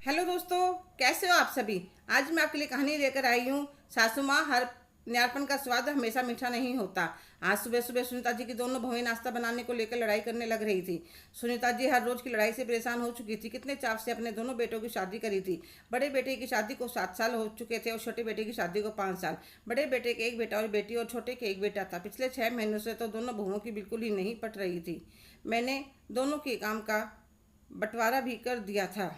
Hello दोस्तों, कैसे हो आप सभी। आज मैं आपके लिए कहानी लेकर आई हूँ। सासू माँ हर न्यारपन का स्वाद हमेशा मीठा नहीं होता। आज सुबह सुबह सुनीता जी की दोनों बहुएं नाश्ता बनाने को लेकर लड़ाई करने लग रही थी। सुनीता जी हर रोज की लड़ाई से परेशान हो चुकी थी। कितने चाव से अपने दोनों बेटों की शादी करी थी। बड़े बेटे की शादी को 7 साल हो चुके थे और छोटे बेटे की शादी को 5 साल। बड़े बेटे के एक बेटा और बेटी और छोटे के एक बेटा था। पिछले 6 महीनों से तो दोनों बहुओं की बिल्कुल ही नहीं पट रही थी। मैंने दोनों के काम का बंटवारा भी कर दिया था।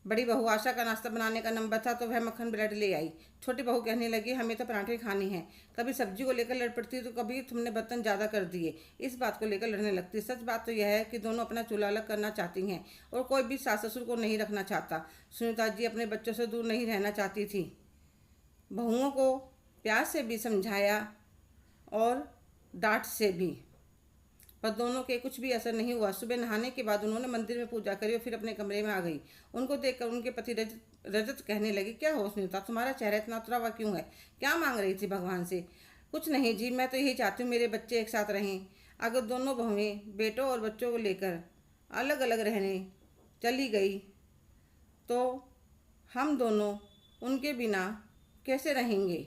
बड़ी बहू आशा का नाश्ता बनाने का नंबर था तो वह मक्खन ब्रेड ले आई। छोटी बहू कहने लगी, हमें तो पराठे खानी है। कभी सब्जी को लेकर लड़ पड़ती तो कभी तुमने बर्तन ज़्यादा कर दिए, इस बात को लेकर लड़ने लगती। सच बात तो यह है कि दोनों अपना चूल्हा अलग करना चाहती हैं और कोई भी सास ससुर को नहीं रखना चाहता। सुनीता जी अपने बच्चों से दूर नहीं रहना चाहती थी। बहुओं को प्यार से भी समझाया और डांट से भी, पर दोनों के कुछ भी असर नहीं हुआ। सुबह नहाने के बाद उन्होंने मंदिर में पूजा करी और फिर अपने कमरे में आ गई। उनको देखकर उनके पति रजत कहने लगे, क्या हो सुनीता, तुम्हारा चेहरा इतना उतरा हुआ क्यों है। क्या मांग रही थी भगवान से। कुछ नहीं जी, मैं तो यही चाहती हूँ मेरे बच्चे एक साथ रहें। अगर दोनों बहुएं बेटों और बच्चों को लेकर अलग अलग रहने चली गई तो हम दोनों उनके बिना कैसे रहेंगे।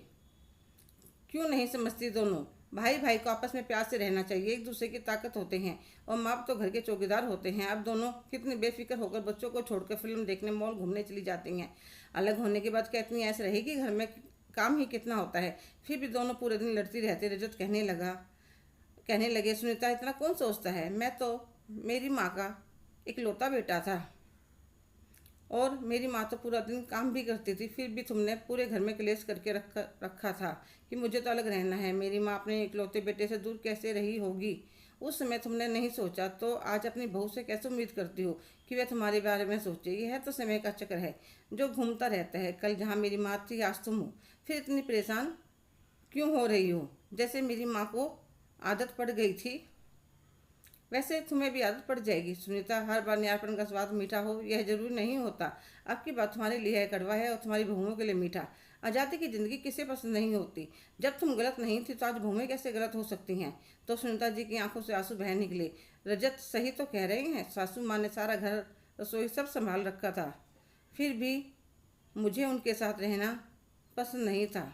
क्यों नहीं समझती। दोनों भाई भाई को आपस में प्यार से रहना चाहिए, एक दूसरे की ताकत होते हैं और माँ बाप तो घर के चौकीदार होते हैं। अब दोनों कितनी बेफिक्र होकर बच्चों को छोड़कर फिल्म देखने मॉल घूमने चली जाती हैं। अलग होने के बाद क्या इतनी ऐसे रहेगी। घर में काम ही कितना होता है, फिर भी दोनों पूरे दिन लड़ती रहती। रजत कहने लगे, सुनीता इतना कौन सोचता है। मैं तो मेरी माँ का इकलौता बेटा था और मेरी माँ तो पूरा दिन काम भी करती थी, फिर भी तुमने पूरे घर में क्लेश करके रखा था कि मुझे तो अलग रहना है। मेरी माँ अपने इकलौते बेटे से दूर कैसे रही होगी। उस समय तुमने नहीं सोचा तो आज अपनी बहू से कैसे उम्मीद करती हो कि वह तुम्हारे बारे में सोचे। यह तो समय का चक्कर है जो घूमता रहता है। कल जहाँ मेरी माँ थी आज तुम हो, फिर इतनी परेशान क्यों हो रही हो। जैसे मेरी माँ को आदत पड़ गई थी वैसे तुम्हें भी आदत पड़ जाएगी। सुनीता, हर बार न्यायपन का स्वाद मीठा हो यह जरूरी नहीं होता। आपकी बात तुम्हारे लिए है कड़वा है और तुम्हारी बहुओं के लिए मीठा। आज़ादी की ज़िंदगी किसे पसंद नहीं होती। जब तुम गलत नहीं थी तो आज बहुएं कैसे गलत हो सकती हैं। तो सुनीता जी की आंखों से आंसू बह निकले। रजत सही तो कह रही हैं, सासू माँ ने सारा घर रसोई सब संभाल रखा था, फिर भी मुझे उनके साथ रहना पसंद नहीं था।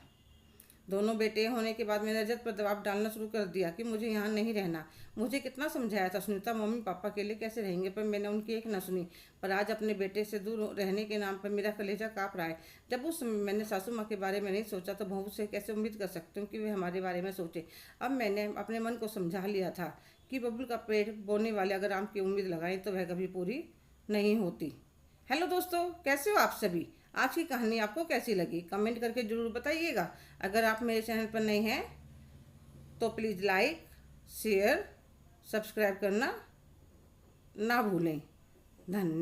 दोनों बेटे होने के बाद मैंने रजत पर दबाव डालना शुरू कर दिया कि मुझे यहाँ नहीं रहना। मुझे कितना समझाया था सुनीता, मम्मी पापा अकेले कैसे रहेंगे, पर मैंने उनकी एक ना सुनी। पर आज अपने बेटे से दूर रहने के नाम पर मेरा कलेजा काँप रहा है। जब उस समय मैंने सासू माँ के बारे में नहीं सोचा तो बहू से कैसे उम्मीद कर सकती हूँ कि वे हमारे बारे में सोचे। अब मैंने अपने मन को समझा लिया था कि बबुल का पेड़ बोने वाले अगर आम की उम्मीद लगाएं तो वह कभी पूरी नहीं होती। हेलो दोस्तों, कैसे हो आप सभी। आज की कहानी आपको कैसी लगी कमेंट करके ज़रूर बताइएगा। अगर आप मेरे चैनल पर नए हैं तो प्लीज़ लाइक शेयर सब्सक्राइब करना ना भूलें। धन्यवाद।